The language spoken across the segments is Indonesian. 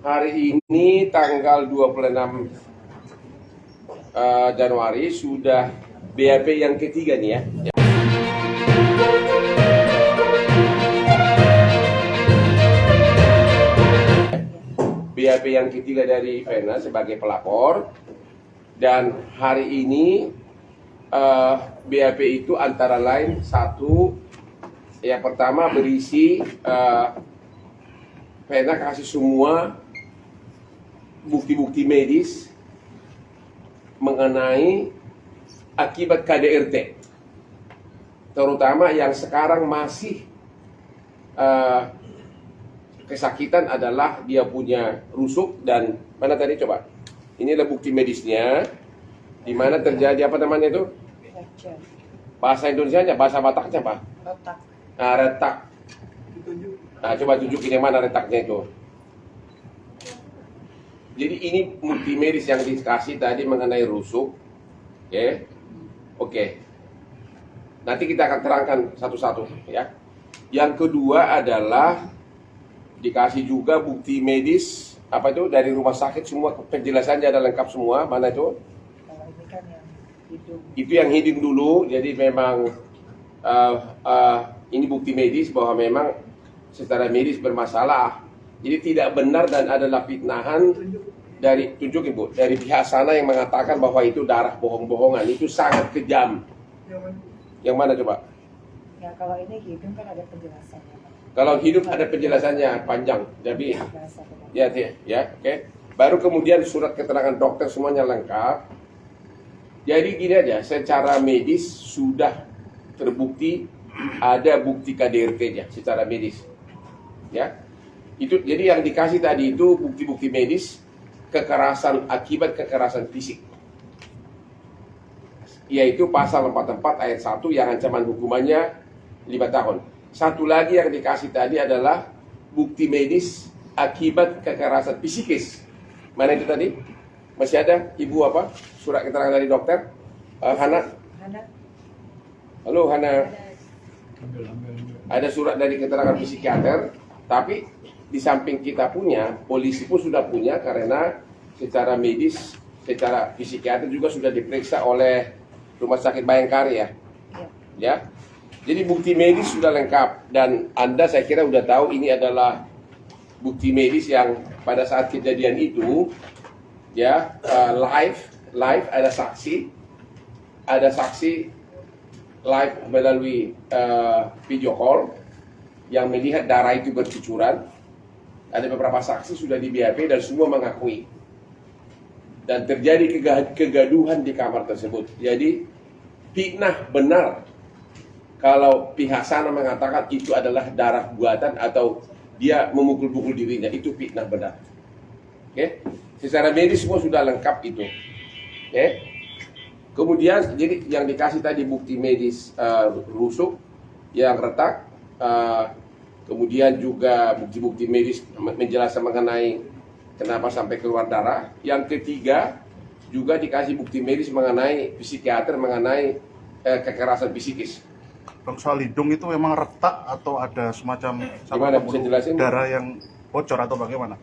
Hari ini tanggal 26 Januari sudah BAP yang ketiga nih ya. BAP yang ketiga dari Vena sebagai pelapor, dan hari ini BAP itu antara lain satu, yang pertama berisi Vena kasih semua bukti-bukti medis mengenai akibat KDRT, terutama yang sekarang masih kesakitan adalah dia punya rusuk dan mana tadi coba, ini adalah bukti medisnya di mana terjadi apa namanya itu, bahasa Indonesianya, bahasa Bataknya apa? Retak. Nah, retak. Nah, coba tunjukin yang mana retaknya itu. Jadi ini bukti medis yang dikasih tadi mengenai rusuk. Oke. Nanti kita akan terangkan satu-satu ya. Yang kedua adalah dikasih juga bukti medis apa itu dari rumah sakit, semua penjelasannya ada lengkap semua. Mana itu? Kalau ini kan yang hidung. Itu yang hidung dulu. Jadi memang ini bukti medis bahwa memang secara medis bermasalah. Jadi tidak benar dan adalah fitnahan dari, tunjukin Bu, dari pihak sana yang mengatakan bahwa itu darah bohong-bohongan. Itu sangat kejam. Yang mana coba? Ya kalau ini hidung kan ada penjelasannya. Kalau hidup ada penjelasannya panjang. Jadi ya, oke. Baru kemudian surat keterangan dokter semuanya lengkap. Jadi gini aja, secara medis sudah terbukti ada bukti KDRT-nya secara medis. Ya. Itu jadi yang dikasih tadi itu bukti-bukti medis kekerasan akibat kekerasan fisik. Yaitu pasal 44 ayat 1 yang ancaman hukumannya 5 tahun. Satu lagi yang dikasih tadi adalah bukti medis akibat kekerasan psikis. Mana itu tadi? Masih ada Ibu apa? Surat keterangan dari dokter? Hana? Halo Hana. Ada surat dari keterangan psikiater, tapi di samping kita punya, polisi pun sudah punya karena secara medis, secara psikiater juga sudah diperiksa oleh Rumah Sakit Bayangkari ya. Ya. Jadi bukti medis sudah lengkap dan Anda saya kira sudah tahu ini adalah bukti medis yang pada saat kejadian itu ya live ada saksi live melalui video call yang melihat darah itu bercucuran. Ada beberapa saksi sudah di BAP dan semua mengakui. Dan terjadi kegaduhan di kamar tersebut. Jadi fitnah benar kalau pihak sana mengatakan itu adalah darah buatan atau dia memukul-pukul dirinya, itu fitnah benar. Oke? Secara medis semua sudah lengkap itu. Oke? Kemudian jadi yang dikasih tadi bukti medis rusuk yang retak, kemudian juga bukti-bukti medis menjelaskan mengenai kenapa sampai keluar darah. Yang ketiga juga dikasih bukti medis mengenai psikiater mengenai kekerasan psikis. Bang, soal hidung itu memang retak atau ada semacam Gimana bisa jelasin? darah yang bocor atau bagaimana?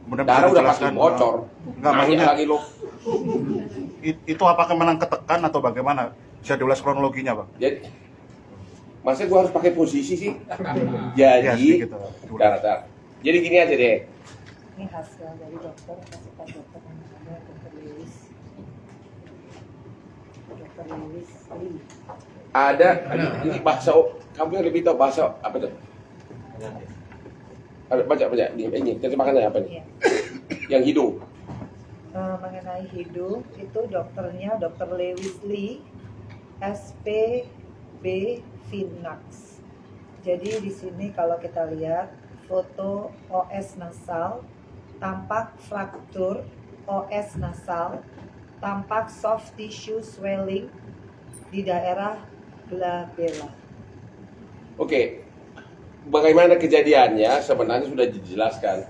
Kemudian Darah udah pasti bocor. Enggak, maksudnya lagi lo. Itu apakah memang ketekan atau bagaimana? Bisa diulas kronologinya, Bang? Jadi masa gua harus pakai posisi sih? Ya, Jadi sedikit, dar. Jadi gini aja deh. Ini hasil dari dokter, kasih Pak dokter namanya Dr. Lewis. Dr. Lewis Lee. Ada ini bahasa, kamu yang lebih tahu bahasa apa tuh? Baca ini terjemahannya apa nih? Iya. Yang hidung. Mengenai hidung itu dokternya Dr. Lewis Lee, SPB Finax. Jadi di sini kalau kita lihat foto OS nasal, tampak fraktur OS nasal, tampak soft tissue swelling di daerah glabella. Oke. Bagaimana kejadiannya sebenarnya sudah dijelaskan.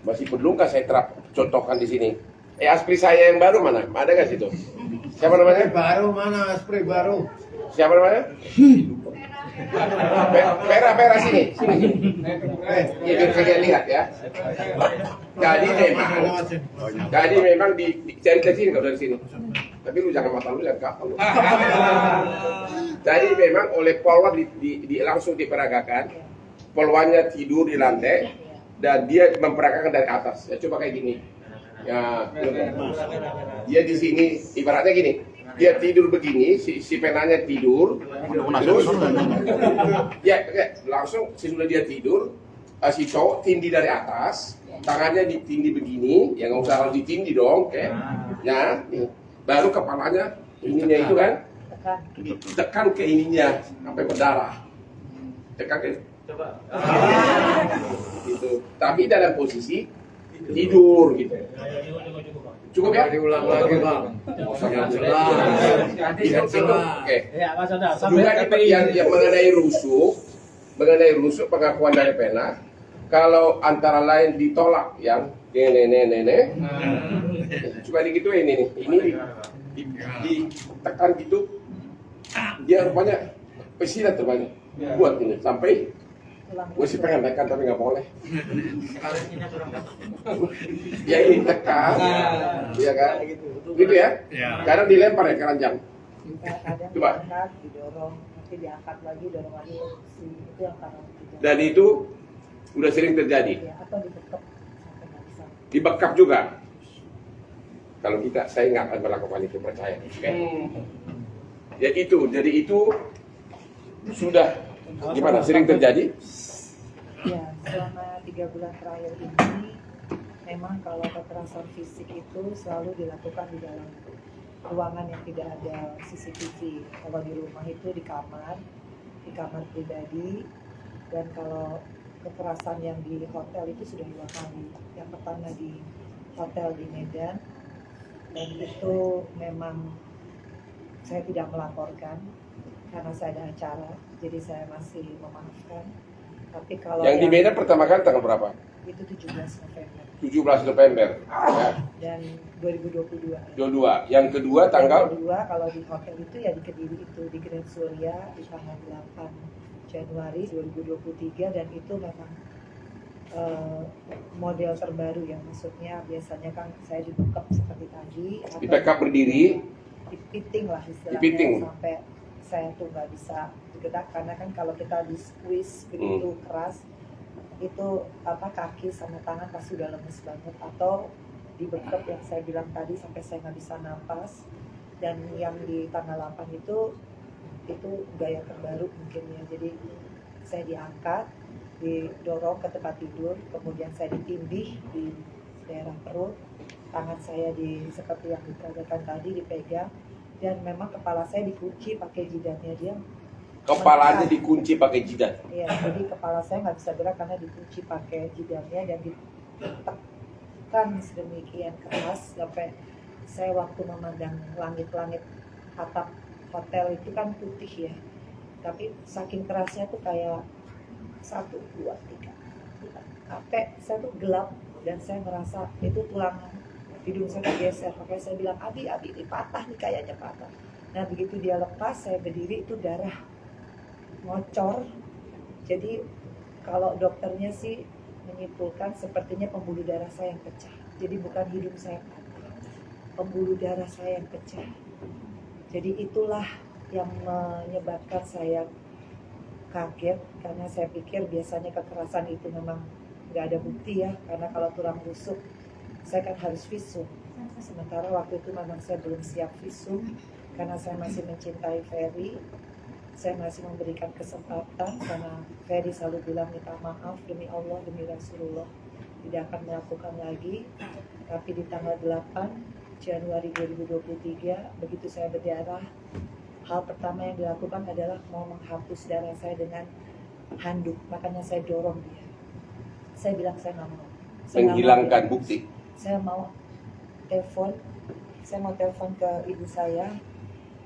Masih perlukah saya contohkan di sini? Aspri saya yang baru mana? Ada nggak situ? Siapa namanya? Baru mana? Spray baru. Siapa namanya? Pera sini. Ini biar kalian lihat ya. Jadi memang cari ke sini, kalau dari sini. Tapi lu jangan mata lu jangan kapal lu. Jadi memang oleh polwan langsung diperagakan. Polwannya tidur di lantai dan dia memperagakan dari atas. Ya coba kayak gini. Ya, dia di sini ibaratnya gini. Dia tidur begini, si penanya tidur, terus ya langsung sesudah dia tidur, si cowok tindih dari atas, tangannya ditindih begini, ya nggak usah harus ditindih dong, oke? Ya, nih. Baru kepalanya ininya itu kan, tekan ke ininya sampai berdarah, tekan ke, gitu. Tapi dalam posisi tidur gitu. Cukup ya? Diulang lagi bang. Oke. Juga yang mengenai rusuk pengakuan dari pena, kalau antara lain ditolak yang nenek, coba digituin ini ditekan gitu, dia rupanya pesilat rupanya, buat ini sampai gue sih pengen tekan tapi nggak boleh. Ya ini tekan, ya kan? Gitu ya? Kadang dilempar ya keranjang. Kadang Coba. diangkat, didorong, nanti diangkat lagi, dorong lagi, itu yang karena tidak. Dan itu udah sering terjadi. Ya, atau dibekap sampai nggak bisa. Dibekap juga. Kalau saya nggak akan melakukan itu, percaya. Oke? Ya itu, jadi itu sudah gimana? Sering terjadi? Ya, selama 3 bulan terakhir ini memang kalau kekerasan fisik itu selalu dilakukan di dalam ruangan yang tidak ada CCTV. Kalau di rumah itu di kamar pribadi, dan kalau kekerasan yang di hotel itu sudah 2 kali. Yang pertama di hotel di Medan, dan itu memang saya tidak melaporkan karena saya ada acara, jadi saya masih memaafkan. Tapi kalau Yang di Medan pertama kali tanggal berapa? itu 17 November 17 November. Ya. dan 2022. 22. Yang kedua tanggal Yang kedua kalau di hotel itu ya di Kediri itu di Grand Surya di tanggal 8 Januari 2023, dan itu memang model terbaru ya, maksudnya biasanya kan saya dibekap seperti tadi, atau di backup berdiri, dipiting lah istilahnya, Dipiting. sampai saya tuh nggak bisa bergerak karena kan kalau kita di squeeze begitu keras itu kaki sama tangan pasti udah lemes banget, atau dibekap yang saya bilang tadi sampai saya nggak bisa napas. Dan yang di tanggal 8 itu gaya terbaru mungkin ya, jadi saya diangkat, didorong ke tempat tidur, kemudian saya ditindih di daerah perut, tangan saya seperti yang diperagakan tadi dipegang, dan memang kepala saya dikunci pakai jidatnya dia. kepalanya dikunci pakai jidat. Iya, jadi kepala saya nggak bisa gerak karena dikunci pakai jidatnya dan ditekan sedemikian keras sampai saya waktu memandang langit-langit atap hotel itu kan putih ya, tapi saking kerasnya tuh kayak 1, 2, 3 sampai saya tuh gelap, dan saya merasa itu tulang hidung saya geser, makanya saya bilang Abi ini patah nih, kayaknya patah. Nah begitu dia lepas saya berdiri itu darah ngocor. Jadi kalau dokternya sih menyimpulkan sepertinya pembuluh darah saya yang pecah. Jadi bukan hidung saya patah, pembuluh darah saya yang pecah. Jadi itulah yang menyebabkan saya kaget, karena saya pikir biasanya kekerasan itu memang nggak ada bukti ya, karena kalau tulang rusuk saya kan harus visum. Sementara waktu itu memang saya belum siap visum karena saya masih mencintai Ferry. Saya masih memberikan kesempatan karena Ferry selalu bilang minta maaf demi Allah, demi Rasulullah tidak akan melakukan lagi. Tapi di tanggal 8 Januari 2023 begitu saya berdarah, hal pertama yang dilakukan adalah mau menghapus darah saya dengan handuk. Makanya saya dorong dia. Saya bilang saya nggak mau. Menghilangkan bukti. Saya mau telepon ke ibu saya.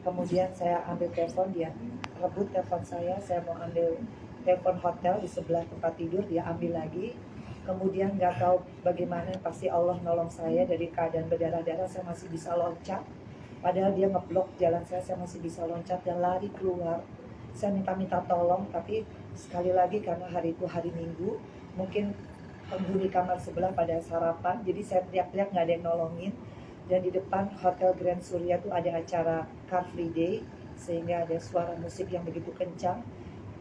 Kemudian saya ambil telepon, dia rebut telepon saya mau ambil telepon hotel di sebelah tempat tidur, dia ambil lagi. Kemudian nggak tahu bagaimana, pasti Allah nolong saya, dari keadaan berdarah-darah saya masih bisa loncat. Padahal dia ngeblok jalan saya masih bisa loncat dan lari keluar. Saya minta tolong, tapi sekali lagi karena hari itu hari Minggu, mungkin penghuni kamar sebelah pada sarapan, jadi saya teriak-teriak nggak ada yang nolongin. Dan di depan Hotel Grand Surya itu ada acara Car Free Day, sehingga ada suara musik yang begitu kencang.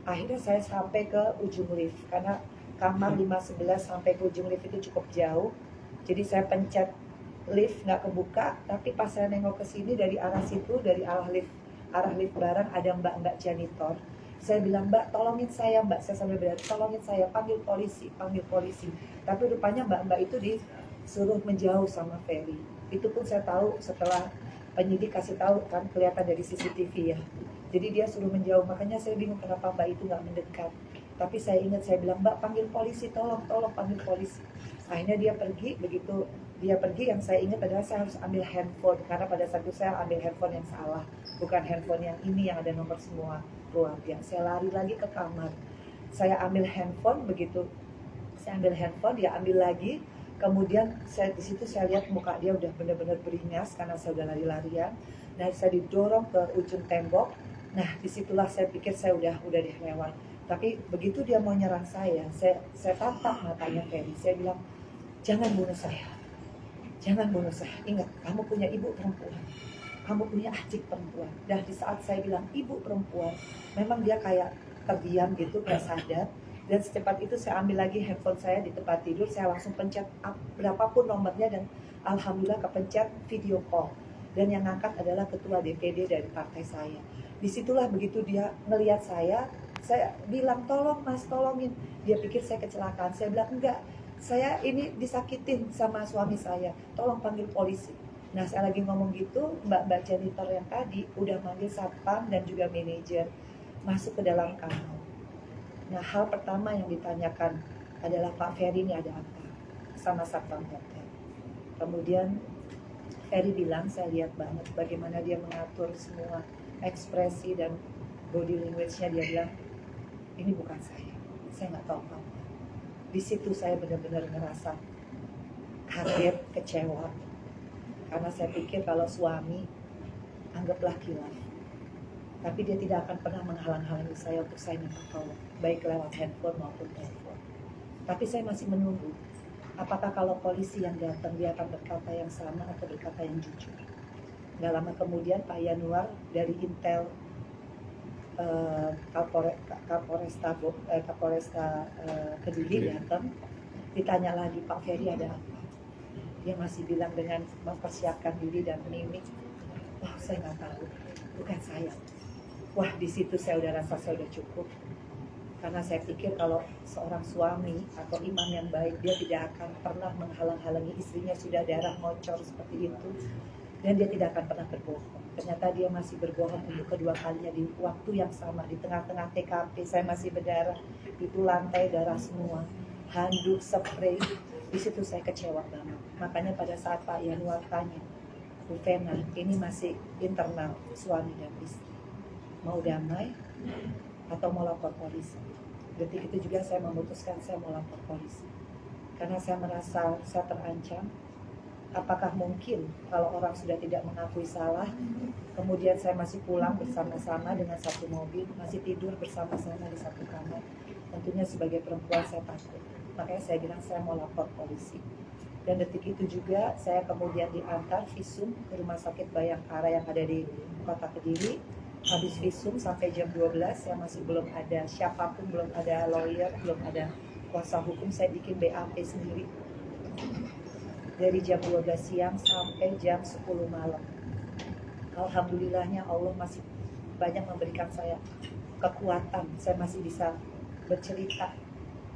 Akhirnya saya sampai ke ujung lift, karena kamar 511 sampai ke ujung lift itu cukup jauh. Jadi saya pencet lift, nggak kebuka, tapi pas saya nengok ke sini dari arah situ, dari arah lift barang ada mbak-mbak janitor. Saya bilang, Mbak, tolongin saya, Mbak. Saya sambil berkata, tolongin saya, panggil polisi, panggil polisi. Tapi rupanya mbak-mbak itu disuruh menjauh sama Ferry. Itu pun saya tahu setelah penyidik kasih tahu, kan kelihatan dari CCTV ya. Jadi dia suruh menjauh, makanya saya bingung kenapa mbak itu nggak mendekat. Tapi saya ingat, saya bilang, Mbak, panggil polisi, tolong panggil polisi. Akhirnya dia pergi, begitu dia pergi, yang saya ingat adalah saya harus ambil handphone, karena pada saat itu saya ambil handphone yang salah, bukan handphone yang ini yang ada nomor semua keluarga. Saya lari lagi ke kamar, saya ambil handphone, begitu saya ambil handphone, dia ambil lagi. Kemudian di situ saya lihat muka dia udah benar-benar beringas karena saya udah lari-larian. Nah, saya didorong ke ujung tembok. Nah, disitulah saya pikir saya udah deh lewat. Tapi begitu dia mau nyerang saya tatap matanya Ferry. Saya bilang, jangan bunuh saya. Jangan bunuh saya. Ingat, kamu punya ibu perempuan. Kamu punya adik perempuan. Dan di saat saya bilang ibu perempuan, memang dia kayak terdiam gitu, kayak sadar. Dan secepat itu saya ambil lagi handphone saya di tempat tidur. Saya langsung pencet berapapun nomornya dan alhamdulillah kepencet video call. Dan yang ngangkat adalah ketua DPD dari partai saya. Disitulah begitu dia ngelihat saya bilang, tolong mas, tolongin. Dia pikir saya kecelakaan. Saya bilang, enggak, saya ini disakitin sama suami saya, tolong panggil polisi. Nah, saya lagi ngomong gitu, mbak janitor yang tadi udah manggil satpam dan juga manajer masuk ke dalam kamar. Nah, hal pertama yang ditanyakan adalah, Pak Ferry ini ada apa? Sama satpam hotel. Kemudian Ferry bilang, saya lihat banget bagaimana dia mengatur semua ekspresi dan body language-nya. Dia bilang, ini bukan saya nggak tahu apa. Di situ saya benar-benar ngerasa kaget, kecewa. Karena saya pikir kalau suami, anggaplah kilaf. Tapi dia tidak akan pernah menghalang-halangi saya untuk saya minta tolong, baik lewat handphone maupun telepon. Tapi saya masih menunggu, apakah kalau polisi yang datang dia akan berkata yang sama atau berkata yang jujur. Gak lama kemudian Pak Yanuar dari Intel Kapolresta Kediri datang, ditanya lagi, Pak Ferry ada apa? Dia masih bilang dengan mempersiapkan diri dan mimik, wah saya nggak tahu, bukan saya. Wah, di situ saya udah rasa saya udah cukup, karena saya pikir kalau seorang suami atau imam yang baik, dia tidak akan pernah menghalang-halangi istrinya sudah darah ngocor seperti itu, dan dia tidak akan pernah berbohong. Ternyata dia masih berbohong untuk kedua kalinya di waktu yang sama. Di tengah-tengah TKP saya masih berdarah, itu lantai darah semua, handuk, spray. Di situ saya kecewa banget. Makanya pada saat Pak Yanuar tanya, Bu Fena, ini masih internal suami dan istri, mau damai atau mau lapor polisi? Detik itu juga saya memutuskan saya mau lapor polisi, karena saya merasa saya terancam. Apakah mungkin kalau orang sudah tidak mengakui salah, kemudian saya masih pulang bersama-sama dengan satu mobil, masih tidur bersama-sama di satu kamar? Tentunya sebagai perempuan saya takut. Makanya saya bilang saya mau lapor polisi. Dan detik itu juga saya kemudian diantar visum ke Rumah Sakit Bayangkara yang ada di Kota Kediri. Habis visum sampai jam 12 saya masih belum ada siapapun, belum ada lawyer, belum ada kuasa hukum. Saya bikin BAP sendiri dari jam 12 siang sampai jam 10 malam. Alhamdulillahnya Allah masih banyak memberikan saya kekuatan. Saya masih bisa bercerita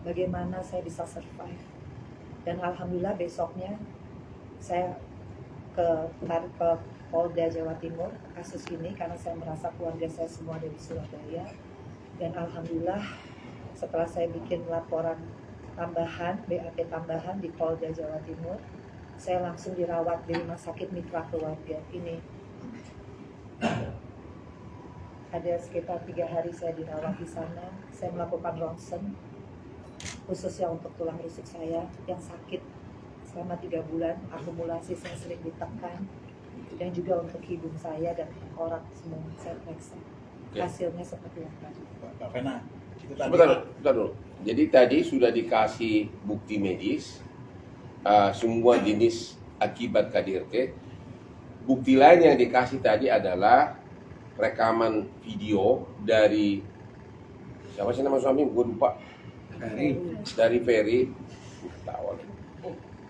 bagaimana saya bisa survive. Dan alhamdulillah besoknya saya ke Polda Jawa Timur kasus ini, karena saya merasa keluarga saya semua dari Surabaya. Dan alhamdulillah setelah saya bikin laporan tambahan, BAP tambahan di Polda Jawa Timur, saya langsung dirawat di Rumah Sakit Mitra Keluarga. Ini ada sekitar 3 hari saya dirawat di sana. Saya melakukan ronsen khususnya untuk tulang rusuk saya yang sakit selama 3 bulan. Akumulasi saya sering ditekan, dan juga untuk hidung saya dan orang semua saya periksa. hasilnya seperti apa. Pak Vena, itu tadi Sebentar dulu. Jadi tadi sudah dikasih bukti medis, semua jenis akibat KDRT. Bukti lain yang dikasih tadi adalah rekaman video dari siapa sih nama suami? Gue lupa. Dari Ferry.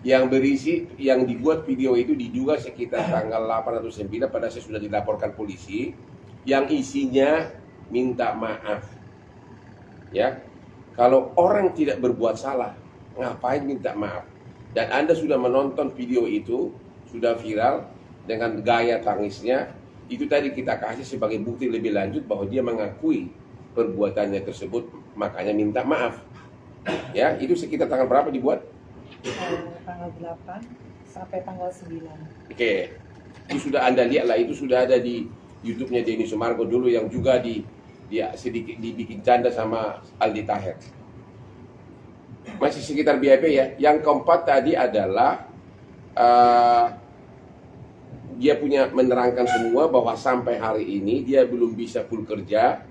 Yang berisi, yang dibuat video itu diduga sekitar tanggal 8 atau 9 pada saya sudah dilaporkan polisi, yang isinya minta maaf. Ya, kalau orang tidak berbuat salah, ngapain minta maaf? Dan Anda sudah menonton video itu, sudah viral dengan gaya tangisnya. Itu tadi kita kasih sebagai bukti lebih lanjut bahwa dia mengakui perbuatannya tersebut, makanya minta maaf. Ya, itu sekitar tanggal berapa dibuat? Tanggal 8 sampai tanggal 9. Oke, itu sudah Anda lihat lah, itu sudah ada di YouTube-nya Denny Sumargo dulu yang juga dia sedikit dibikin canda sama Aldi Taher. Masih sekitar BAP ya. Yang keempat tadi adalah dia punya menerangkan semua bahwa sampai hari ini dia belum bisa full kerja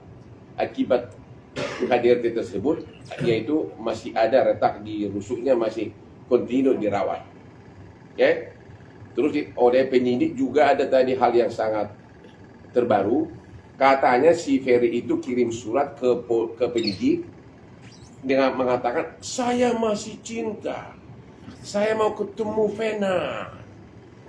akibat KDRT tersebut, yaitu masih ada retak di rusuknya, masih kontinu dirawat. Oke. Terus oleh penyidik juga ada tadi hal yang sangat terbaru. Katanya si Ferry itu kirim surat ke penyidik dengan mengatakan, saya masih cinta, saya mau ketemu Vena,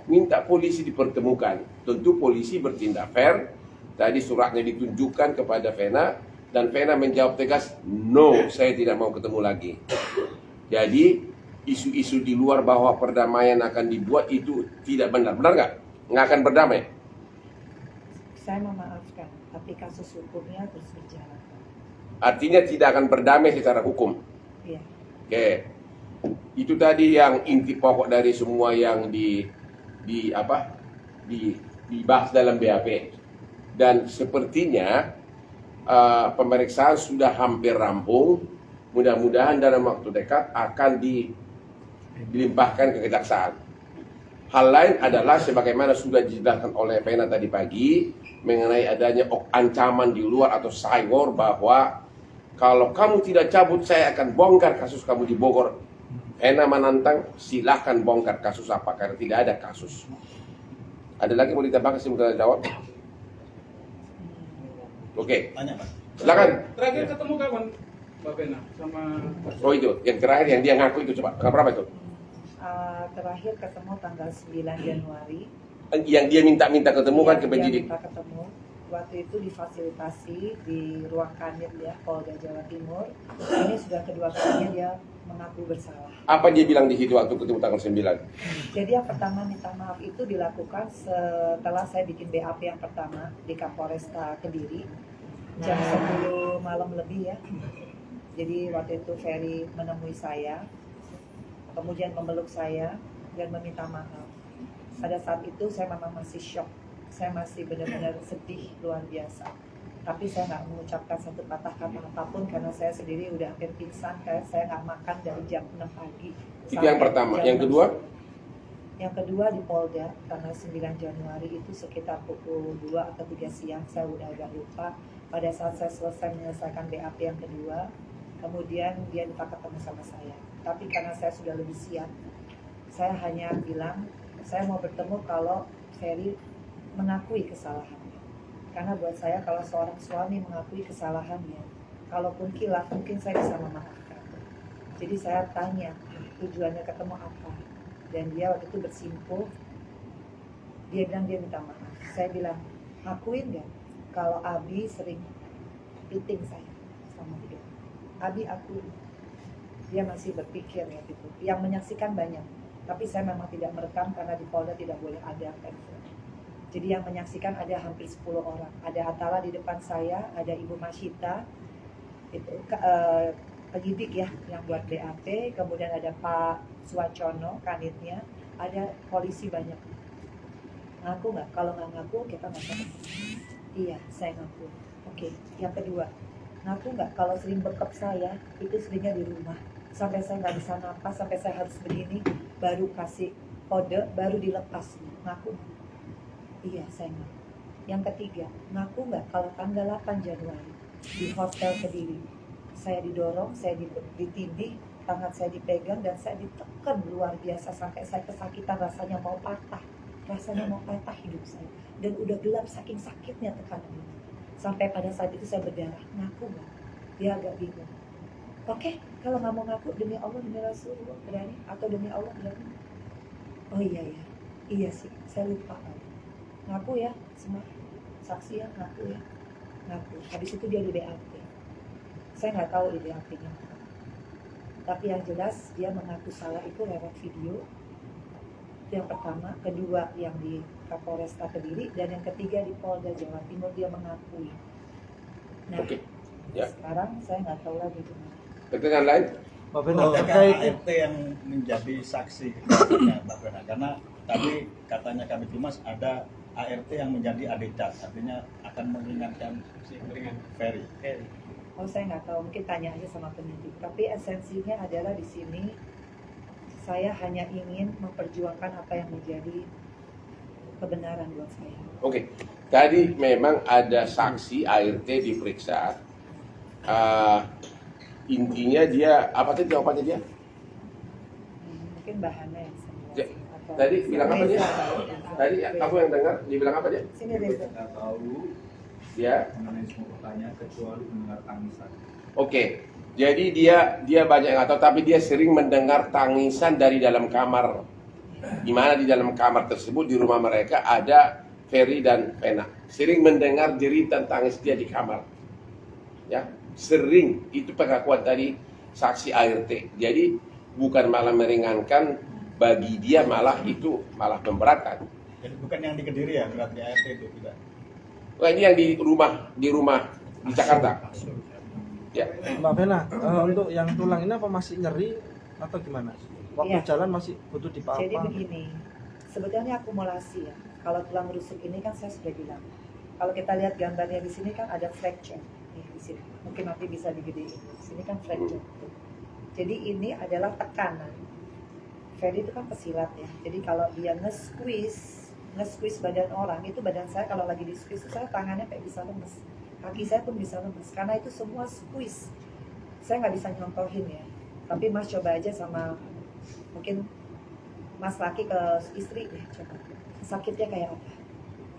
minta polisi dipertemukan. Tentu polisi bertindak fair. Tadi suratnya ditunjukkan kepada Vena dan Vena menjawab tegas, no, saya tidak mau ketemu lagi. Jadi isu-isu di luar bahwa perdamaian akan dibuat itu tidak benar. Benar nggak? Nggak akan berdamai. Saya memaafkan, tapi kasus hukumnya terus berjalan. Artinya tidak akan berdamai secara hukum. Iya. Oke. Itu tadi yang inti pokok dari semua yang dibahas dalam BAP. Dan sepertinya pemeriksaan sudah hampir rampung. Mudah-mudahan dalam waktu dekat akan dilimpahkan ke kejaksaan. Hal lain adalah sebagaimana sudah dijelaskan oleh Vena tadi pagi mengenai adanya ancaman di luar atau cyber bahwa kalau kamu tidak cabut saya akan bongkar kasus kamu di Bogor. Vena menantang, silahkan bongkar kasus apa karena tidak ada kasus. Ada lagi mau ditambahkan sebelum jawab? Oke. tanya Pak. Silakan. Terakhir ketemu kapan Mbak Vena sama Oh itu, yang terakhir yang dia ngaku itu coba. Tanggal berapa itu? Terakhir ketemu tanggal 9 Januari. Yang dia minta ketemu kan ke Dia penyidik. minta ketemu. Waktu itu difasilitasi di ruang kanit ya Polda Jawa Timur. Ini sudah kedua kalinya dia mengaku bersalah. Apa dia bilang di situ waktu ketemu tanggal 9? Jadi yang pertama minta maaf itu dilakukan setelah saya bikin BAP yang pertama di Kapolresta Kediri jam 10 malam lebih ya. Jadi waktu itu Ferry menemui saya, kemudian memeluk saya dan meminta maaf. Pada saat itu saya memang masih shock, saya masih benar-benar sedih luar biasa. Tapi saya nggak mengucapkan satu patah kata apapun karena saya sendiri udah hampir pingsan, kayak saya nggak makan dari jam 6 pagi. Itu yang pertama. Yang kedua? Yang kedua di Polda tanggal 9 Januari itu sekitar pukul 2 atau 3 siang, saya udah agak lupa. Pada saat saya selesai menyelesaikan BAP yang kedua, kemudian dia minta ketemu sama saya. Tapi karena saya sudah lebih siap, saya hanya bilang, saya mau bertemu kalau Ferry mengakui kesalahannya. Karena buat saya kalau seorang suami mengakui kesalahannya, kalaupun kilaf mungkin saya bisa memaafkan. Jadi saya tanya tujuannya ketemu apa, dan dia waktu itu bersimpuh, dia bilang dia minta maaf. Saya bilang, akuin gak kalau Abi sering piting saya sama dia? Abi akuin. Dia masih berpikir ya gitu. Yang menyaksikan banyak, tapi saya memang tidak merekam karena di Polda tidak boleh ada handphone. Jadi yang menyaksikan ada hampir 10 orang. Ada Atala di depan saya, ada Ibu Masyita, itu penyidik ya yang buat BAP, kemudian ada Pak Suwacono kanitnya, ada polisi banyak. Ngaku nggak? Kalau nggak ngaku kita nggak ketemu. Iya, saya ngaku. Oke, yang kedua, ngaku nggak kalau sering bekap saya itu seringnya di rumah. Sampai saya nggak bisa napas, sampai saya harus begini, baru kasih kode, baru dilepas. Ngaku nggak? Iya, saya ngaku. Yang ketiga, ngaku nggak kalau tanggal 8 Januari di Hotel Kediri, saya didorong, saya ditindih, tangan saya dipegang dan saya ditekan luar biasa sampai saya kesakitan, rasanya mau patah hidup saya, dan udah gelap saking sakitnya tekanan ini. Sampai pada saat itu saya berdarah. Ngaku nggak? Dia agak bingung. Oke, kalau nggak mau ngaku, demi Allah, demi Rasulullah berani, atau demi Allah berani? Oh iya sih, saya lupa. Ngaku ya, semua saksi ya, ngaku ya, ngaku. Habis itu dia di BAP. Saya nggak tahu di BAP-nya. Tapi yang jelas dia mengaku salah itu lewat video. Yang pertama, kedua yang di Kapolresta Kediri, dan yang ketiga di Polda Jawa Timur dia mengakui. Nah, Oke. Ya. sekarang saya nggak tahu lagi gimana. Pertanyaan lain? Mbak Bena, Adakah ART yang menjadi saksi katanya, Mbak Bena? Karena tadi katanya kami Tumas ada ART yang menjadi adecat, artinya akan mengingatkan si Ferry. Oh, saya nggak tahu, mungkin tanya aja sama penyidik. Tapi esensinya adalah di sini saya hanya ingin memperjuangkan apa yang menjadi kebenaran buat saya. Oke. Tadi memang ada saksi ART diperiksa. Intinya dia apa tadi jawabannya dia? Mungkin bahannya yang saya Ya, jelasin. Atau tadi bilang apa dia? Reza. Tadi kamu yang dengar dia bilang apa dia? Sini Reza. Tidak tahu Ya. mengenai semua pertanyaan kecuali mendengar tangisan. Oke. Jadi dia banyak yang nggak tahu, tapi dia sering mendengar tangisan dari dalam kamar. Di mana di dalam kamar tersebut di rumah mereka ada Ferry dan Vena. Sering mendengar jeritan tangis dia di kamar. Ya, sering. Itu pengakuan tadi saksi ART. Jadi bukan malah meringankan, bagi dia malah itu malah memberatkan. Jadi bukan yang di Kediri ya, berarti ART itu tidak. Wah, ini yang di rumah di Jakarta. Ya. Mbak Bena, untuk yang tulang ini apa masih nyeri atau gimana? Waktu Iya. jalan masih butuh dipapa? Jadi begini, sebetulnya akumulasi ya. Kalau tulang rusuk ini kan saya sudah bilang. Kalau kita lihat gambarnya di sini kan ada fracture. Nih di sini. Mungkin nanti bisa digedein. Di sini kan fracture. Jadi ini adalah tekanan. Ferry itu kan pesilat ya. Jadi kalau dia nge-squeeze badan orang, itu badan saya kalau lagi di squeeze, saya tangannya kayak bisa lemes. Kaki saya pun bisa lemes karena itu semua squeeze. Saya nggak bisa nyontohin ya. Tapi Mas coba aja sama mungkin Mas laki ke istri deh, coba sakitnya kayak apa.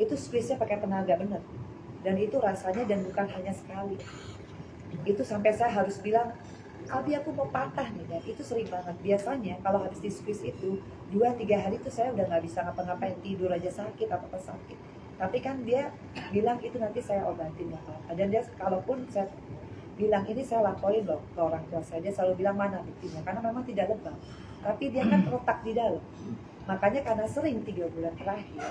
Itu squeeze-nya pakai tenaga bener, dan itu rasanya, dan bukan hanya sekali. Itu sampai saya harus bilang, Abi aku mau patah nih, dan itu sering banget. Biasanya kalau habis di squeeze itu 2-3 hari itu saya udah nggak bisa ngapa-ngapain, tidur aja sakit apa sakit. Tapi kan dia bilang itu nanti saya obatin nggak apa-apa. Dan dia kalaupun saya bilang ini saya laporin loh ke orang tua saya, dia selalu bilang mana buktinya, karena memang tidak lebam. Tapi dia kan terletak di dalam. Makanya karena sering 3 bulan terakhir,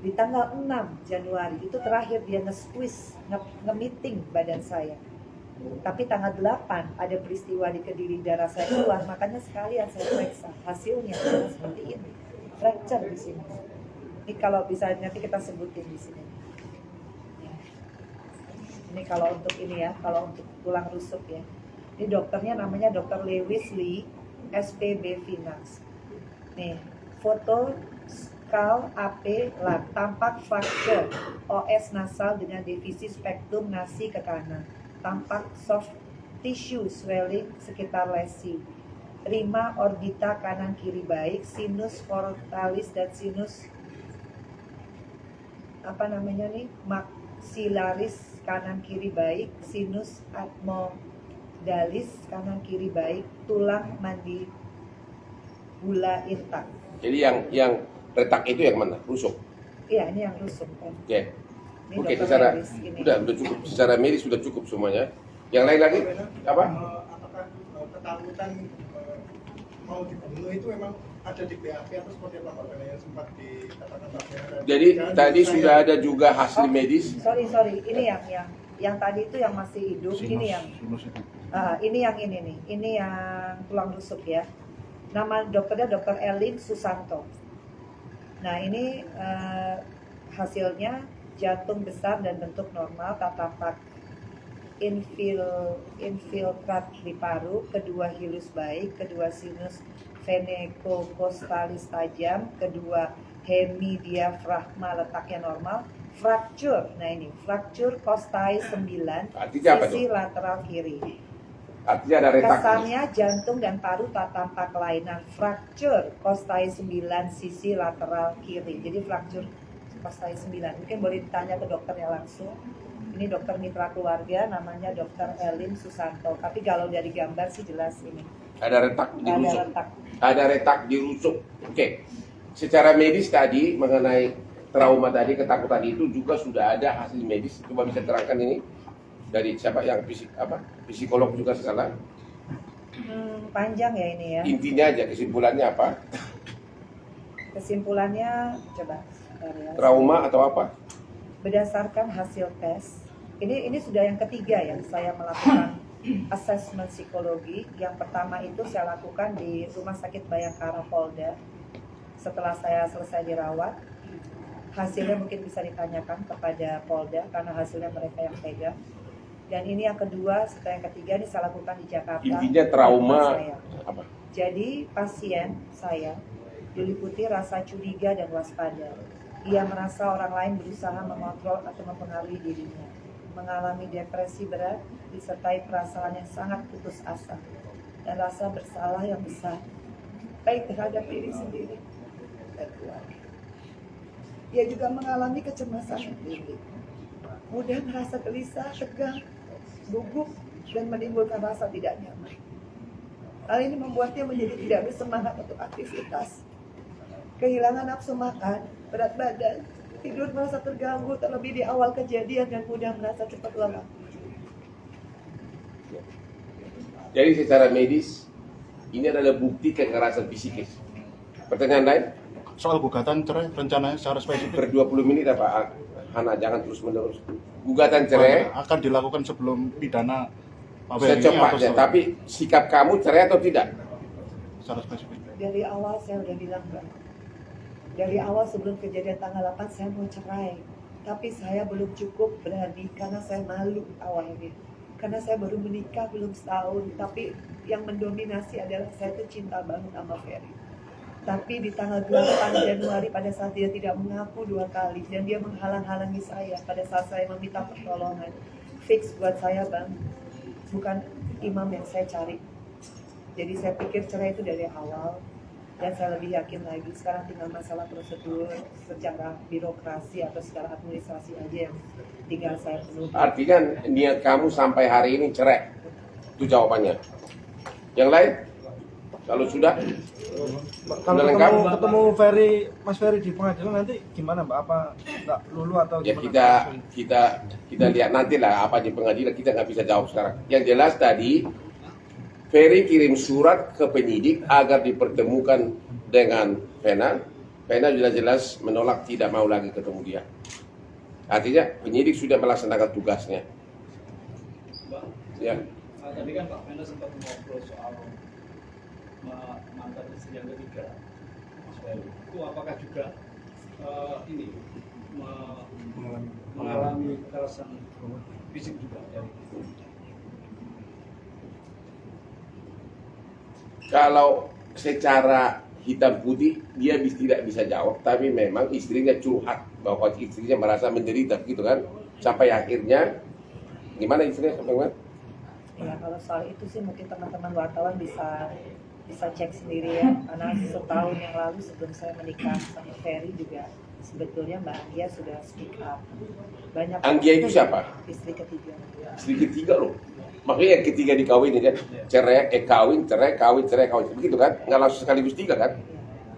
di tanggal 6 Januari itu terakhir dia nge-squeeze, nge-meeting badan saya. Tapi tanggal 8 ada peristiwa di Kediri, darah saya keluar, makanya sekalian saya periksa. Hasilnya adalah seperti ini, fracture di sini. Ini kalau bisa nanti kita sebutin di sini. Ini kalau untuk ini ya, kalau untuk tulang rusuk ya. Ini dokternya namanya Dr. Lewis Lee, SPB Finax. Nih, foto skull AP lab, tampak fracture OS nasal dengan divisi spektrum nasi ke kanan. Tampak soft tissue swelling sekitar lesi. Rima orbita kanan kiri baik, sinus frontalis dan sinus maxillaris kanan kiri baik, sinus admodalis kanan kiri baik, tulang mandibula intak. Jadi yang retak itu yang mana? Rusuk. Iya, ini yang rusuk kan. Oke. Ini Oke, dokter secara medis ini. udah cukup, secara medis sudah cukup semuanya. Yang lain lagi apa? Apakah ketakutan mau dibunuh itu memang ada di BAP atau seperti apa Pak Bena yang sempat dikatakan Pak Bena? Jadi tadi sudah ada juga hasil medis. Sorry, ini yang tadi itu yang masih hidup, ini yang ini nih, ini yang tulang rusuk ya. Nama dokternya Dr. Elin Susanto. Nah ini hasilnya jantung besar dan bentuk normal, tatapak infiltrat di paru, kedua hilus baik, kedua sinus venecocostalis tajam, kedua hemidiafragma letaknya normal, fracture. Nah ini fracture costai 9 Artinya apa sisi tuh? lateral kiri. Artinya ada retak. Kesannya jantung dan paru tak tampak kelainan. Fracture costai 9 sisi lateral kiri. Jadi fracture costai 9. Mungkin boleh ditanya ke dokternya langsung. Ini dokter mitra keluarga, namanya dokter Elin Susanto. Tapi kalau dari gambar sih jelas ini. Ada retak di Ada rusuk. retak. Ada retak di rusuk. Oke. Secara medis tadi mengenai trauma tadi, ketakutan itu juga sudah ada hasil medis. Coba bisa terangkan ini dari siapa yang psikolog juga salah. Panjang ya ini ya. Intinya aja kesimpulannya apa? Kesimpulannya coba. Bentar ya. Trauma atau apa? Berdasarkan hasil tes, ini sudah yang ketiga ya saya melakukan asesmen psikologi. Yang pertama itu saya lakukan di Rumah Sakit Bayangkara Polda. Setelah saya selesai dirawat, hasilnya mungkin bisa ditanyakan kepada Polda karena hasilnya mereka yang pegang. Dan ini yang kedua, setelah yang ketiga ini saya lakukan di Jakarta. Intinya trauma Saya. apa? Jadi pasien saya diliputi rasa curiga dan waspada. Ia merasa orang lain berusaha mengontrol atau mempengaruhi dirinya. Mengalami depresi berat disertai perasaan yang sangat putus asa dan rasa bersalah yang besar baik terhadap diri sendiri dan keluarga. Ia juga mengalami kecemasan yang tinggi. Mudah merasa gelisah, tegang, gugup, dan menimbulkan rasa tidak nyaman. Hal ini membuatnya menjadi tidak bersemangat untuk aktivitas. Kehilangan nafsu makan, berat badan, tidur merasa terganggu terlebih di awal kejadian dan mudah merasa cepat lelah. Jadi secara medis ini adalah bukti kekerasan psikis. Pertanyaan lain? Soal gugatan cerai rencananya secara spesifik Per 20 menit apa? Hana, jangan terus menerus. Gugatan cerai akan dilakukan sebelum pidana Pak Ferry ini atau secepatnya. setelah? Tapi sikap kamu cerai atau tidak? Secara spesifik. Dari awal saya udah bilang, Mbak. Dari awal sebelum kejadian tanggal 8 saya mau cerai. Tapi saya belum cukup berani karena saya malu awalnya. Karena saya baru menikah belum setahun. Tapi yang mendominasi adalah saya tuh cinta banget sama Ferry. Tapi di tanggal 8 Januari pada saat dia tidak mengaku 2 kali. Dan dia menghalang-halangi saya pada saat saya meminta pertolongan. Fix buat saya Bang. Bukan imam yang saya cari. Jadi saya pikir cerai itu dari awal. Dan saya lebih yakin lagi sekarang tinggal masalah prosedur secara birokrasi atau secara administrasi aja yang tinggal saya penuhi. Artinya niat kamu sampai hari ini cerai. Itu jawabannya. Yang lain? Kalau sudah, Kalau Udah lengkap? ketemu Mas Ferry di pengadilan nanti gimana Mbak? Apa nggak lulu atau ya gimana? kita lihat nanti lah apa di pengadilan, kita nggak bisa jawab sekarang. Yang jelas tadi Ferry kirim surat ke penyidik agar dipertemukan dengan Vena. Vena jelas-jelas menolak, tidak mau lagi ketemu dia. Artinya penyidik sudah melaksanakan tugasnya. Bang, Ya. tadi kan Pak Mendes sempat ngobrol soal mantan istri yang ketiga, Mas Ferry. Itu apakah juga ini mengalami kekerasan fisik juga? Ya? Kalau secara hitam putih dia tidak bisa jawab, tapi memang istrinya curhat bahwa istrinya merasa menderita gitu kan, sampai akhirnya gimana istrinya sampai mana? Ya kalau soal itu sih mungkin teman-teman wartawan bisa cek sendiri ya. Karena setahun yang lalu sebelum saya menikah sama Ferry juga sebetulnya Mbak Anggia sudah speak up. Banyak Anggia itu siapa? Istri ketiga. Istri ketiga loh. Makanya yang ketiga dikawin kan, cerai, kawin, cerai, kawin, cerai, kawin, begitu kan? Nggak langsung sekaligus 3 kan?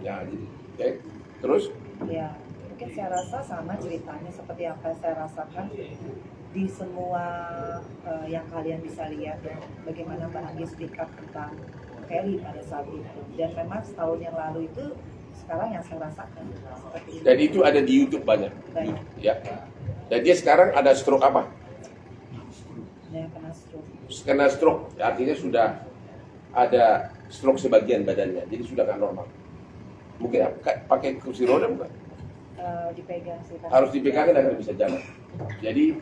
Ya, jadi, oke. Terus? Ya, mungkin saya rasa sama ceritanya seperti apa yang saya rasakan di semua yang kalian bisa lihat ya, bagaimana Mbak Anggi speak up tentang Ferry pada saat itu. Dan memang setahun yang lalu itu sekarang yang saya rasakan seperti itu. Dan itu ada di YouTube banyak. Banyak. Ya. Dan dia sekarang ada stroke apa? Yang kena stroke. Kena stroke, artinya sudah ada stroke sebagian badannya, jadi sudah nggak normal. Mungkin pakai kursi roda bukan? Dipegang sih. Kan. Harus dipegangin agar bisa jalan. Jadi,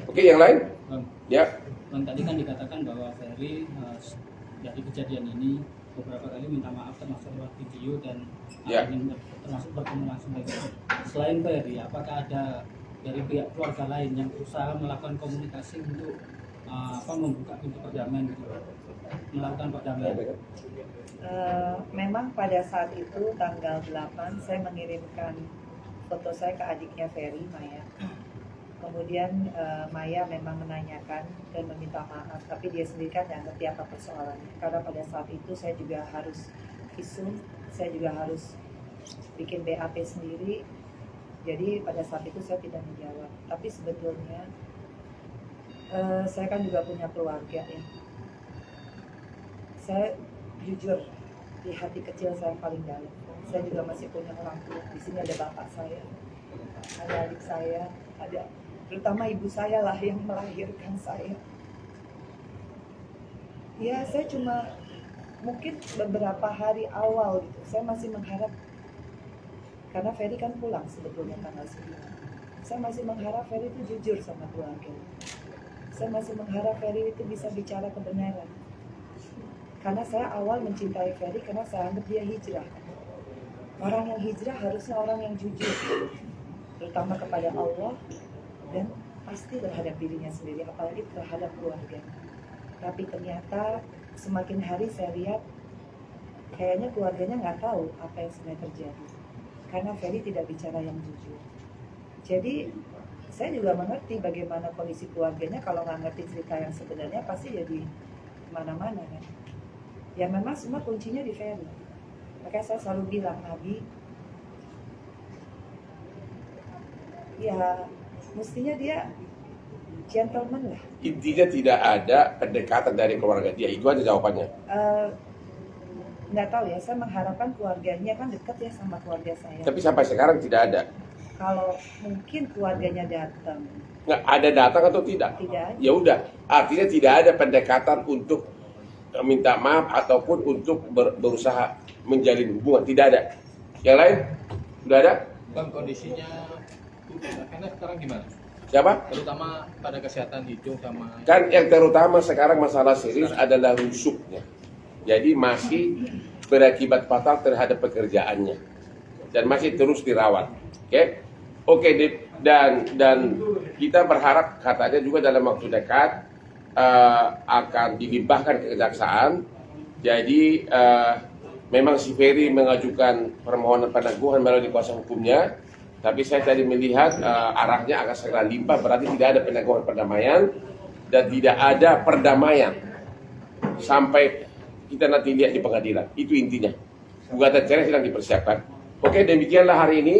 oke, yang lain? Bang, Ya. Bang, tadi kan dikatakan bahwa Ferry dari kejadian ini beberapa kali minta maaf termasuk lewat video dan Ya. ingin termasuk bertemu langsung dengan. Selain Ferry, apakah ada dari pihak keluarga lain yang berusaha melakukan komunikasi untuk membuka pintu perdamaian gitu, melakukan perdamaian. Memang pada saat itu tanggal 8 saya mengirimkan foto saya ke adiknya Ferry, Maya. Kemudian Maya memang menanyakan dan meminta maaf, tapi dia sendiri kan nggak ngerti apa persoalannya. Karena pada saat itu saya juga harus visum, saya juga harus bikin BAP sendiri. Jadi pada saat itu saya tidak menjawab. Tapi sebetulnya saya kan juga punya keluarga ya. Saya jujur di hati kecil saya paling dalam. Saya juga masih punya orang tua. Di sini ada bapak saya, ada adik saya, ada terutama ibu saya lah yang melahirkan saya. Ya saya cuma mungkin beberapa hari awal gitu, saya masih mengharap, karena Ferry kan pulang sebetulnya tanggal 9. Saya masih mengharap Ferry itu jujur sama keluarga. Saya masih mengharap Ferry itu bisa bicara kebenaran. Karena saya awal mencintai Ferry karena saya anggap dia hijrah. Orang yang hijrah harusnya orang yang jujur, terutama kepada Allah dan pasti terhadap dirinya sendiri, apalagi terhadap keluarga. Tapi ternyata semakin hari saya lihat kayaknya keluarganya nggak tahu apa yang sebenarnya terjadi. Karena Ferry tidak bicara yang jujur. Jadi saya juga mengerti bagaimana kondisi keluarganya. Kalau nggak ngerti cerita yang sebenarnya pasti jadi kemana-mana kan. Ya memang semua kuncinya di Ferry. Makanya saya selalu bilang, Nabi, ya mestinya dia gentleman lah. Intinya tidak ada pendekatan dari keluarga dia, itu aja jawabannya. Nggak tahu ya, saya mengharapkan keluarganya kan dekat ya sama keluarga saya. Tapi sampai sekarang tidak ada. Kalau mungkin keluarganya datang, Nggak ada datang atau tidak? tidak ada. Ya udah, artinya tidak ada pendekatan untuk minta maaf ataupun untuk berusaha menjalin hubungan, tidak ada. Yang lain sudah ada? Bang, kondisinya karena sekarang gimana? Siapa? Terutama pada kesehatan hidung sama Kan yang terutama sekarang masalah serius adalah rusuknya. Jadi masih berakibat fatal terhadap pekerjaannya dan masih terus dirawat. Oke, dan kita berharap katanya juga dalam waktu dekat akan dilimpahkan ke kejaksaan. Jadi memang si Ferry mengajukan permohonan peneguhan melalui kuasa hukumnya, tapi saya tadi melihat arahnya akan segera limpah, berarti tidak ada peneguhan perdamaian dan tidak ada perdamaian sampai kita nanti lihat di pengadilan. Itu intinya. Gugatan cerai sedang dipersiapkan. Oke, demikianlah hari ini.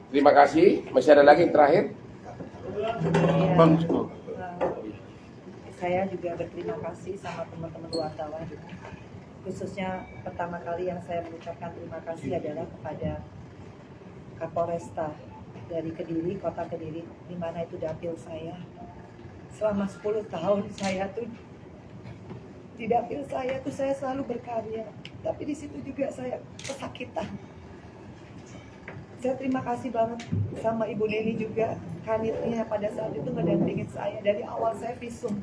Terima kasih. Masih ada lagi yang terakhir? Ya, Bang, saya juga berterima kasih sama teman-teman wartawan. Khususnya pertama kali yang saya mengucapkan terima kasih adalah kepada Kapolresta dari Kediri, Kota Kediri, di mana itu dapil saya. Selama 10 tahun saya tuh di dapil saya tuh saya selalu berkarya, tapi di situ juga saya kesakitan. Saya terima kasih banget sama Ibu Neni juga, kanitnya pada saat itu ngedampingin saya dari awal saya visum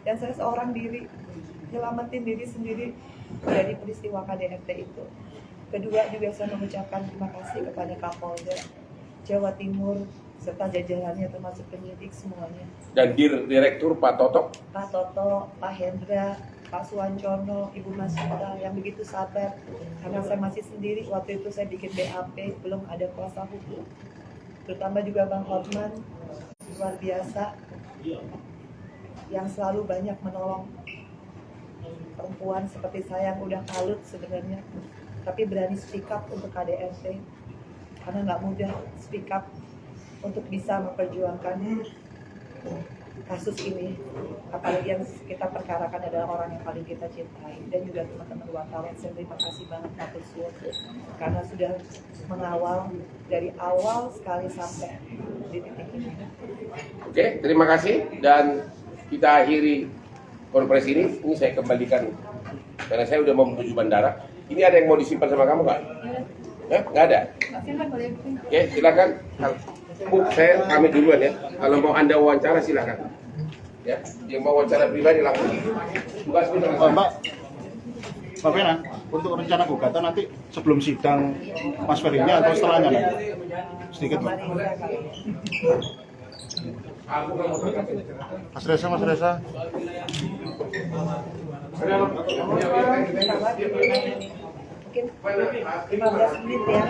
dan saya seorang diri nyelamatin diri sendiri dari peristiwa KDRT itu. Kedua juga saya mengucapkan terima kasih kepada Kapolda Jawa Timur serta jajarannya termasuk penyidik semuanya. Dan Direktur Pak Toto. Pak Toto, Pak Hendra, Pak Suwancono, Ibu Masita yang begitu sabar karena saya masih sendiri waktu itu. Saya bikin BAP, belum ada kuasa hukum, terutama juga Bang Hotman, luar biasa yang selalu banyak menolong perempuan seperti saya yang udah kalut sebenarnya, tapi berani speak up untuk KDRT karena nggak mudah speak up untuk bisa memperjuangkan kasus ini, apalagi yang kita perkarakan adalah orang yang paling kita cintai. Dan juga teman-teman wartawan, saya terima kasih banget Pak Kuswo karena sudah mengawal dari awal sekali sampai di titik ini. Oke, terima kasih dan kita akhiri konferensi ini. Ini saya kembalikan karena saya udah mau menuju bandara. Ini ada yang mau disimpan sama kamu nggak? Nggak ada. Oke, silakan. Bu, saya pamit duluan ya. Kalau mau Anda wawancara silakan. Ya, yang mau wawancara pribadi langsung. Tugas kita. Mbak Vena, untuk rencana gugatan nanti sebelum sidang Mas Ferry-nya atau setelahnya nanti? Sedikit Mbak. Mas Reza. Mungkin 15 menit ya.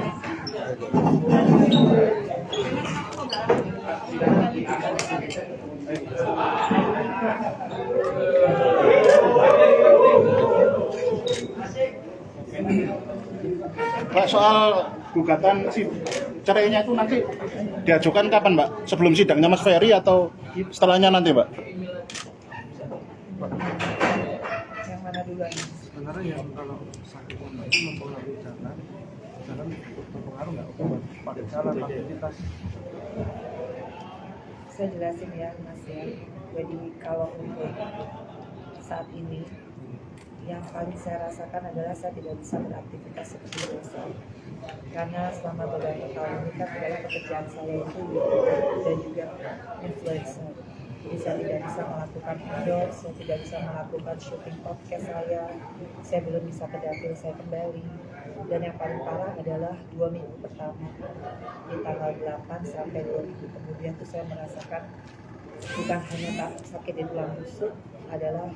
Mbak, soal gugatan cerainya itu nanti diajukan kapan, Mbak? Sebelum sidangnya Mas Ferry atau setelahnya nanti, Mbak? Yang mana duluan? Sebenarnya yang kalau sakitnya Mbak itu mempengaruhi jalan berpengaruh nggak pada jalan aktivitas? Saya jelasin ya Mas ya. Jadi kalau untuk saat ini yang paling saya rasakan adalah saya tidak bisa beraktivitas seperti biasa. Karena selama beberapa tahun ini kan adalah pekerjaan saya itu YouTube dan juga influencer. Jadi saya tidak bisa melakukan endorse, saya tidak bisa melakukan syuting podcast saya belum bisa ke dapil saya kembali. Dan yang paling parah adalah 2 minggu pertama di tanggal 8 sampai 2 minggu kemudian itu saya merasakan bukan hanya sakit di tulang rusuk, adalah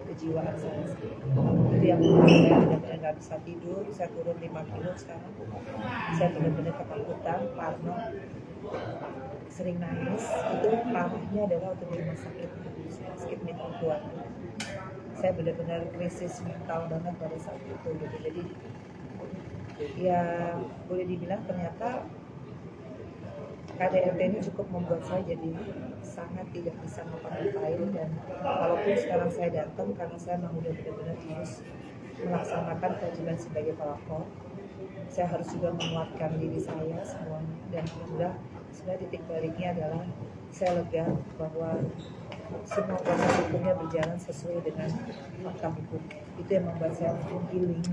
kejiwaan saya sendiri. Itu yang membuat saya benar-benar nggak bisa tidur. Saya turun 5 kilo sekarang. Saya benar-benar ketakutan, parno, sering nangis. Itu parahnya adalah untuk di rumah sakit mental keluarga. Saya benar-benar krisis mental banget pada saat itu gitu. Jadi ya boleh dibilang ternyata KDRT ini cukup membuat saya jadi sangat tidak bisa ngapa-ngapain, dan walaupun sekarang saya datang karena saya memang udah benar-benar harus melaksanakan kewajiban sebagai pelapor, saya harus juga menguatkan diri saya semuanya, dan alhamdulillah sebenarnya titik baliknya adalah saya lega bahwa semua proses hukumnya berjalan sesuai dengan fakta hukum. Itu yang membuat saya healing.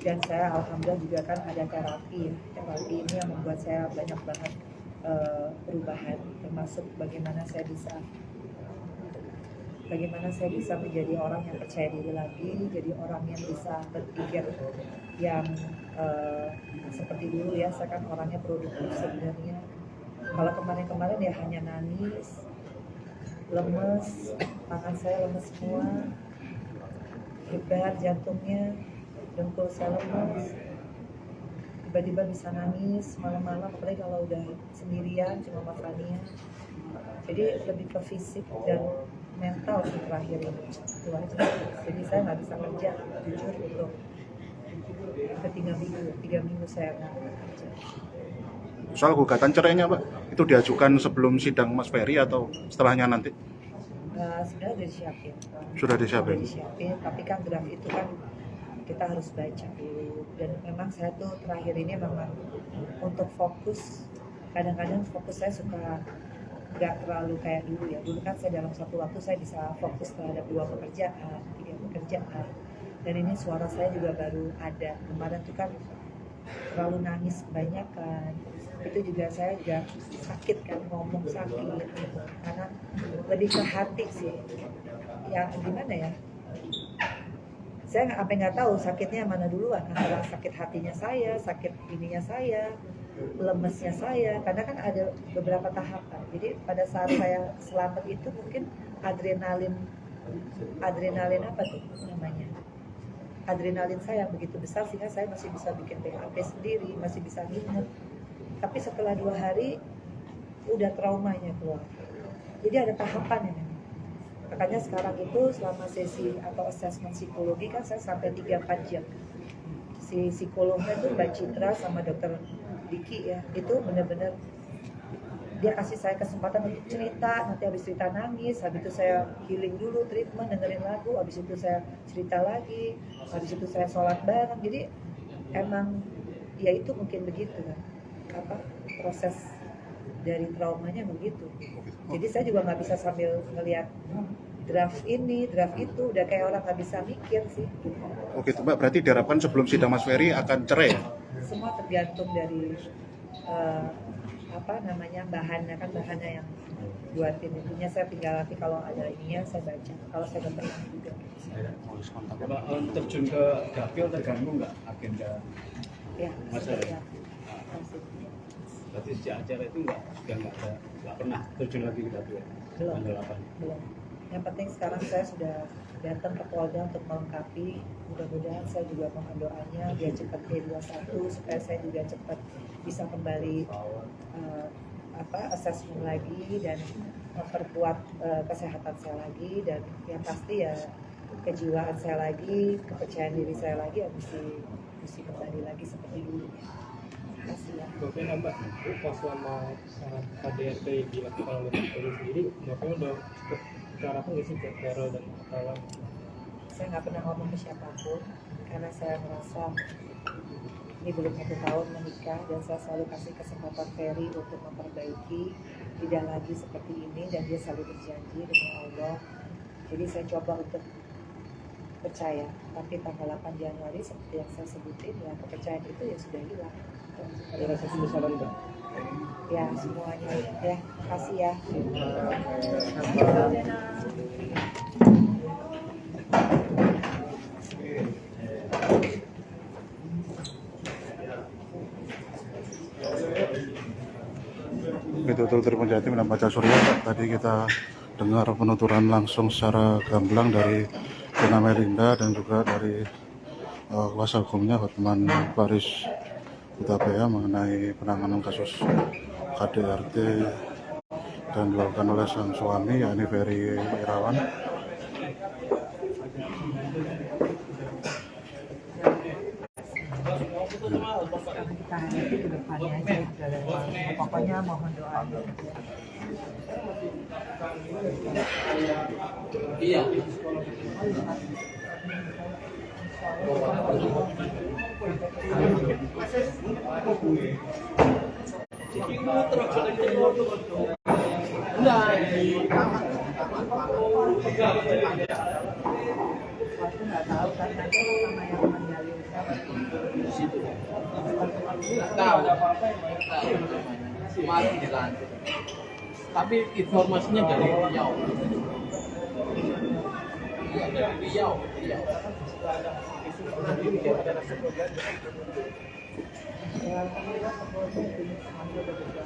Dan saya alhamdulillah juga kan ada terapi ini yang membuat saya banyak banget perubahan, termasuk bagaimana saya bisa menjadi orang yang percaya diri lagi, jadi orang yang bisa berpikir yang seperti dulu ya. Saya kan orangnya produktif sebenarnya. Kalau kemarin ya hanya nangis, lemes, tangan saya lemes semua, getar jantungnya, dengkul saya lemes, tiba-tiba bisa nangis malam-malam, apalagi kalau udah sendirian cuma Mas Fania. Jadi lebih ke fisik dan mental sih terakhir ini itu aja. Jadi saya nggak bisa kerja jujur untuk ke 3 minggu saya nggak kerja. Soal gugatan cerainya, Pak, itu diajukan sebelum sidang Mas Ferry atau setelahnya nanti? Sudah disiapin. Sudah disiapin. Tapi kan draft itu kan kita harus baca dulu, dan memang saya tuh terakhir ini memang untuk fokus, kadang-kadang fokus saya suka nggak terlalu kayak dulu ya. Dulu kan saya dalam satu waktu saya bisa fokus terhadap 2 pekerjaan, 3 pekerjaan, dan ini suara saya juga baru ada. Kemarin tuh kan terlalu nangis kebanyakan, itu juga saya juga sakit kan, ngomong sakit gitu. Karena lebih ke hati sih ya, gimana ya, saya nggak tahu sakitnya yang mana duluan, antara sakit hatinya saya, sakit ininya saya, lemesnya saya, karena kan ada beberapa tahapan. Jadi pada saat saya selamat itu mungkin adrenalin apa tuh namanya, adrenalin saya begitu besar sehingga saya masih bisa bikin BAP sendiri, masih bisa ingat. Tapi setelah 2 hari udah traumanya keluar. Jadi ada tahapan ya. Makanya sekarang itu selama sesi atau asesmen psikologi kan saya sampai 3-4 jam. Si psikolognya itu Mbak Citra sama Dokter Diki ya, itu benar-benar dia kasih saya kesempatan untuk cerita, nanti habis cerita nangis, habis itu saya healing dulu, treatment, dengerin lagu, habis itu saya cerita lagi, habis itu saya sholat bareng. Jadi emang ya itu mungkin begitu kan, proses dari traumanya begitu. Jadi saya juga nggak bisa sambil ngelihat draft ini, draft itu, udah kayak orang nggak bisa mikir sih. Oke, itu Mbak, berarti diharapkan sebelum sidang Mas Ferry akan cerai ya? Semua tergantung dari bahannya kan, bahannya yang buatin itunya. Saya tinggal nanti kalau ada ininya saya baca, kalau saya dapat ini juga. Mbak, terjun ke dapil terganggu nggak agenda? Ya, Mas Ferry? ya. Berarti sejak acara itu nggak pernah terjun lagi ke dapil. Belum. Tanggal 8. Belum. Yang penting sekarang saya sudah datang ke Polda untuk melengkapi. Mudah-mudahan saya juga mohon doanya biar cepat P21 supaya saya juga cepat bisa kembali asesmen lagi dan memperkuat kesehatan saya lagi, dan yang pasti ya kejiwaan saya lagi, kepercayaan diri saya lagi ya mesti kembali lagi seperti dulu. Terima kasih ya. Bapak nambah, pas selama KDRT dilakukan oleh Pak Polri sendiri, Bapak udah cukup bicarakan nggak sih ke Carol dan kawan? Saya nggak pernah ngomong ke siapapun karena saya merasa ini belum 1 tahun menikah, dan saya selalu kasih kesempatan Ferry untuk memperbaiki, tidak lagi seperti ini, dan dia selalu berjanji dengan Allah. Jadi saya coba untuk percaya, tapi tanggal 8 Januari seperti yang saya sebutin ya, kepercayaan itu ya sudah hilang. Ada rasa penyesalan Mbak? Ya semuanya ya, kasih ya. Betul Tribun Jatim dan Baca Surya. Tadi kita dengar penuturan langsung secara gamblang dari Vina Melinda dan juga dari kuasa hukumnya Hotman Paris Hutapea mengenai penanganan kasus KDRT dan dilakukan oleh sang suami yakni Ferry Irawan. Tahan itu ke depannya aja, pokoknya mohon doanya. Iya. Aku nggak tahu kan nanti sama yang mendalilkan. Tahu. Mari dilanjut. Tapi informasinya dari Riau. Iya, dari Riau. Ya, alhamdulillah Kapolri ini sambil berjalan.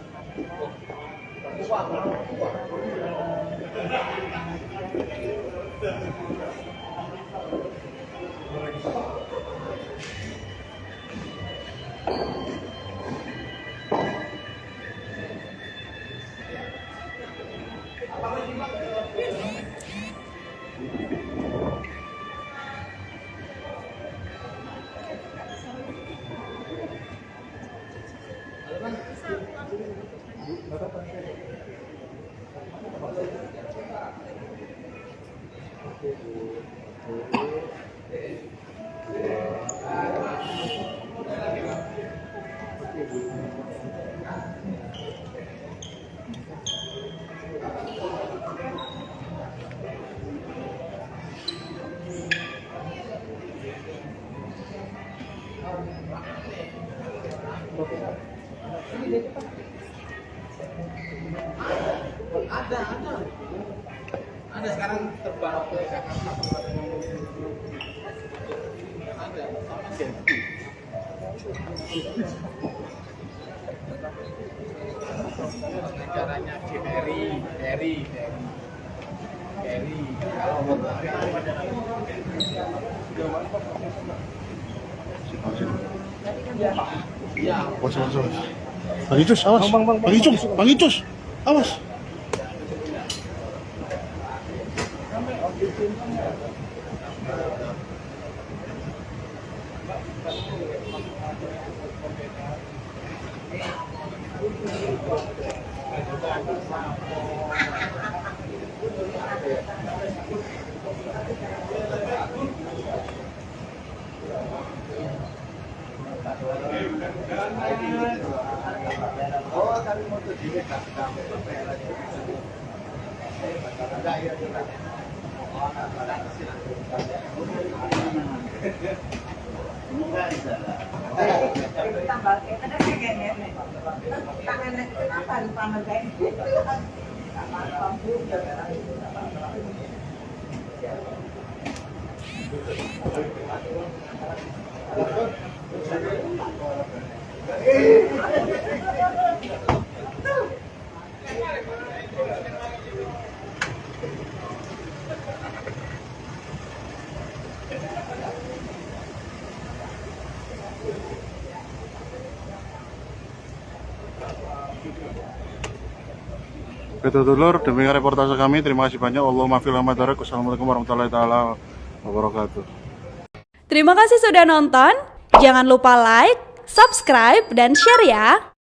Ada sekarang terbang ke Jakarta. Ada sama Jeffy. Negaranya Ferry. Iya. Bang Icus, awas. Bang Icus, awas. Kenapa Itu dulur, demikian reportase kami. Terima kasih banyak. Allahumma fil hamdalah. Wassalamualaikum warahmatullahi taala wabarakatuh. Terima kasih sudah nonton. Jangan lupa like, subscribe, dan share ya.